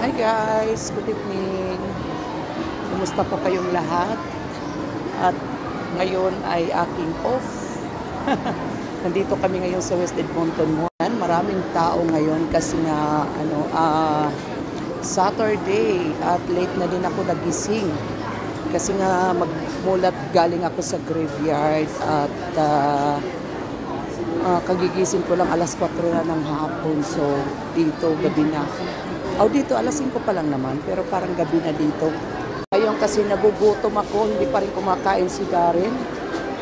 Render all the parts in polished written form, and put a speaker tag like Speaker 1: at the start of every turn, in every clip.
Speaker 1: Hi guys, good evening. Kumusta po kayong lahat? At ngayon ay aking off. Nandito kami ngayon sa West Edmonton Mall. Maraming tao ngayon kasi nga Saturday at late na din ako nagising. Kasi nga magmulat galing ako sa graveyard at kagigising ko lang alas 4 na ng hapon. So dito gabi na. Dito alas 5 pa lang naman pero parang gabi na dito. Ngayon kasi nagugutom ako, hindi pa rin kumakain si Darren.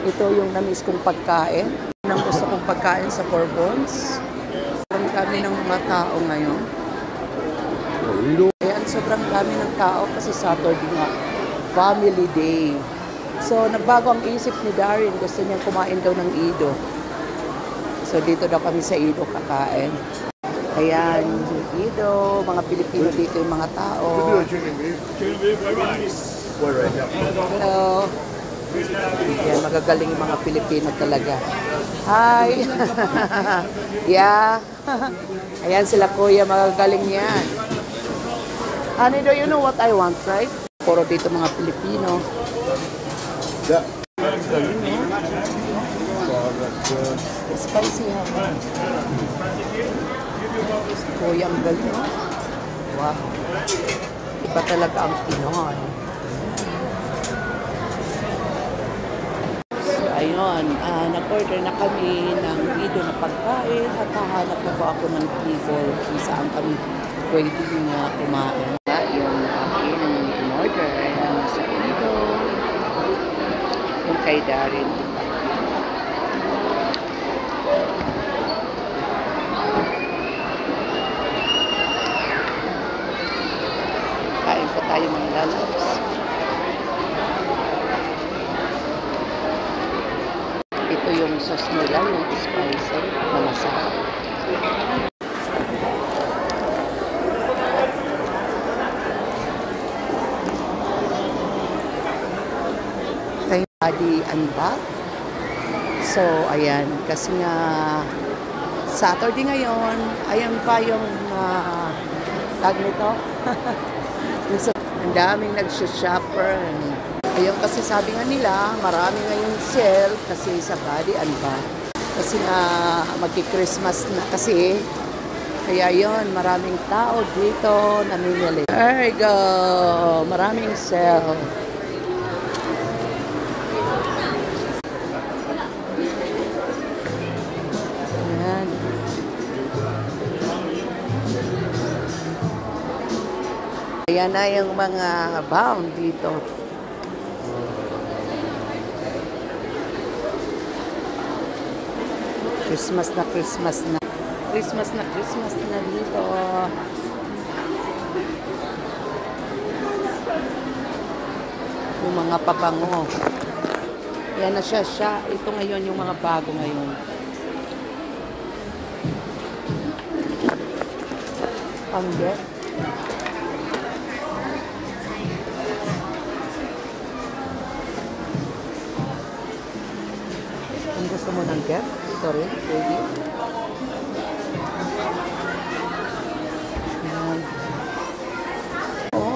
Speaker 1: Ito yung namiss kong pagkain. Nang gusto kong pagkain sa Bourbons. Sobrang dami ng mga tao ngayon. Ayan, sobrang dami ng tao kasi Saturday nga. Family Day. So, nagbago ang isip ni Darren. Gusto niyang kumain daw ng Ido. So, dito daw kami sa Ido kakain. Ayan, Ido. Mga Pilipino dito yung mga tao. Hello. Ayan, magagaling yung mga Pilipino talaga. Hi! Yeah. Ayan sila kuya, magagaling yan. Anido, you know what I want, right? Puro dito mga Pilipino.
Speaker 2: Yeah.
Speaker 1: Galing, eh? Spicy, ha? Kuya, ang galing, ha? Wow. Iba talaga ang Pinoy. So, ayun. Nag-order na kami ng Ido na pagkain at hahanap na po ako ng table kung saan kami pwedeng kumain. Yung aking in-order sa Ido. Yung kay Darren. Kain po tayo mga lalabs. Ito yung sauce nila, yung spicy na masarap. Body and bath. So, ayan. Kasi nga, Saturday ngayon, ayan pa yung tag nito. Ang daming nag-shopper. Ayun, kasi sabi nga nila, marami ngayon sale kasi sa body and bath. Kasi nga, magki-Christmas na kasi. Kaya yun, maraming tao dito namimili. There you go. Maraming sale. Ayan na yung mga bound dito. Christmas na Christmas na. Christmas na Christmas na dito. Yung mga pabango. Ayan na siya. Ito ngayon yung mga bago ngayon. Pangget. Kung gusto mo ng gift, ito rin, pwede.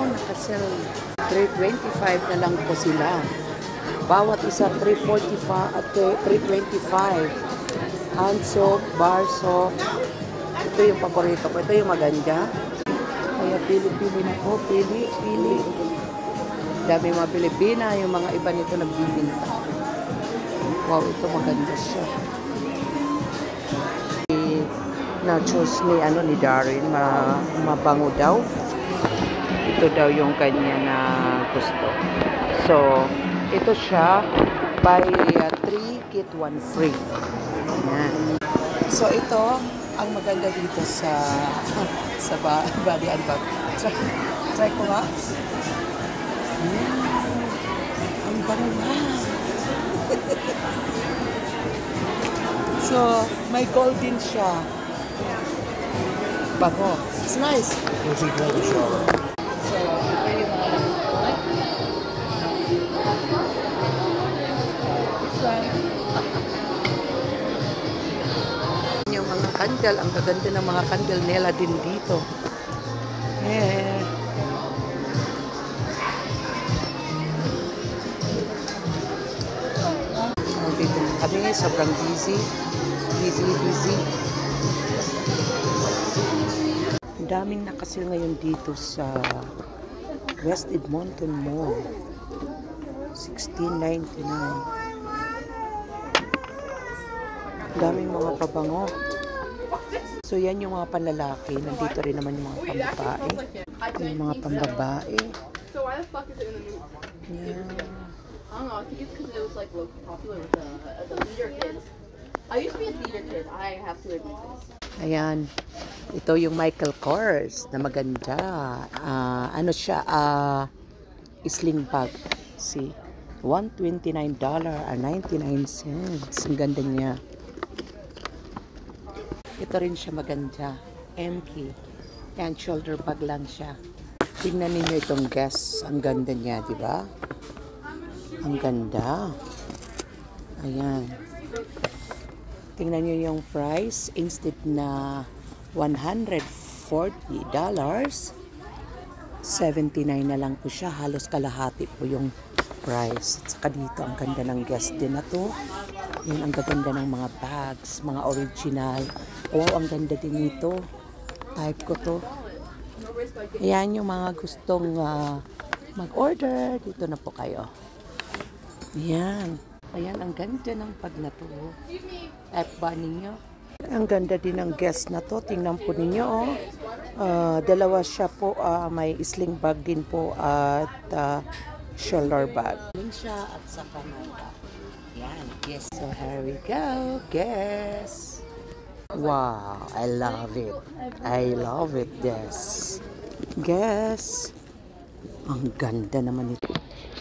Speaker 1: Nakasell. $3.25 na lang po sila. Bawat isa, $3.45 at $3.25. Hand soap, bar soap. Ito yung paborito ko. Ito yung maganda. Kaya pili-pili na po. Pili. Dami mga Pilipina. Yung mga iba nito nagbibinta. Wow, ito maganda siya. Na-choose ni Darren, mabango daw. Ito daw yung kanya na gusto. So, ito siya, buy 3, get 1 free. Ayan. So, ito, ang maganda dito sa body and bath. Try ko nga. Ang bango na. So, may golden siya. Bago. It's nice.
Speaker 2: What's it called? The shower.
Speaker 1: So, ito yung this one. Yung mga candle, ang gaganda ng mga candle nila din dito. Eh, kami, sobrang busy. Busy. Daming nakasil ngayon dito sa West Edmonton Mall. $16.99. Daming mga pabango. So yan yung mga panlalaki. Nandito rin naman yung mga pambabae. Yung mga pambabae.
Speaker 3: So why the fuck is it in the news?
Speaker 1: Yeah.
Speaker 3: I don't know. I think it's because it was like low popular with the theater kids. I used to be a theater kid. I have to admit this.
Speaker 1: Ayan. Ito yung Michael Kors na maganda. Ano siya? Sling bag. See? $129.99. Ang ganda niya. Ito rin siya maganda. MK. Yan, shoulder bag lang siya. Tingnan ninyo itong Guess. Ang ganda niya, di ba? Ang ganda. Ayan. Tingnan niyo yung price. Instead na $140, $79 na lang po siya. Halos kalahati po yung price. At saka dito, ang ganda ng Guess din na to. Yan, ang gaganda ng mga bags, mga original. Wow, ang ganda din nito. Type ko to. Ayan yung mga gustong mag-order. Dito na po kayo. Ayan. Ayan, ang ganda ng bag na to. Type ba ninyo? Ang ganda din ng Guess na to. Tingnan po ninyo, oh. Dalawa siya po. May sling bag din po at shoulder bag. Sling siya at saka may bag. Yan, Guess. So here we go. Guess. Wow, I love it. I love it, Guess. Guess. Ang ganda naman ito.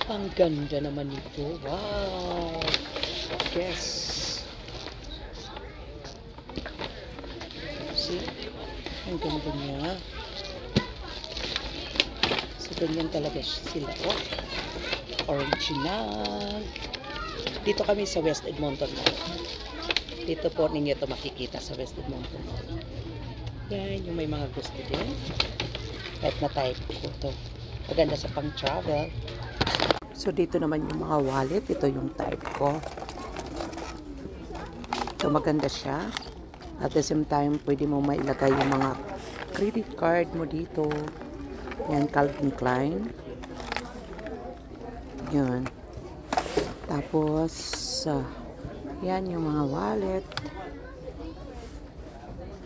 Speaker 1: Ang ganda naman ito. Wow. Guess. See? Ang ganda niya. So, ganyan talaga sila. Oh. Original. Dito kami sa West Edmonton Mall. Dito po ninyo ito makikita sa West Edmonton Mall. Yan, yung may mga gusto din. Type na type ko ito. Maganda sa pang-travel. So, dito naman yung mga wallet. Ito yung type ko. So, maganda siya. At the same time, pwede mo mailagay yung mga credit card mo dito. Yan, Calvin Klein. Yan. Tapos, yan yung mga wallet.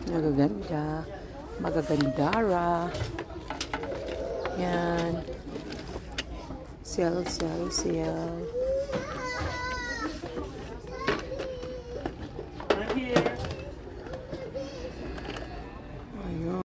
Speaker 1: Magaganda. Magagandara. Yan. Sell.
Speaker 4: I'm here.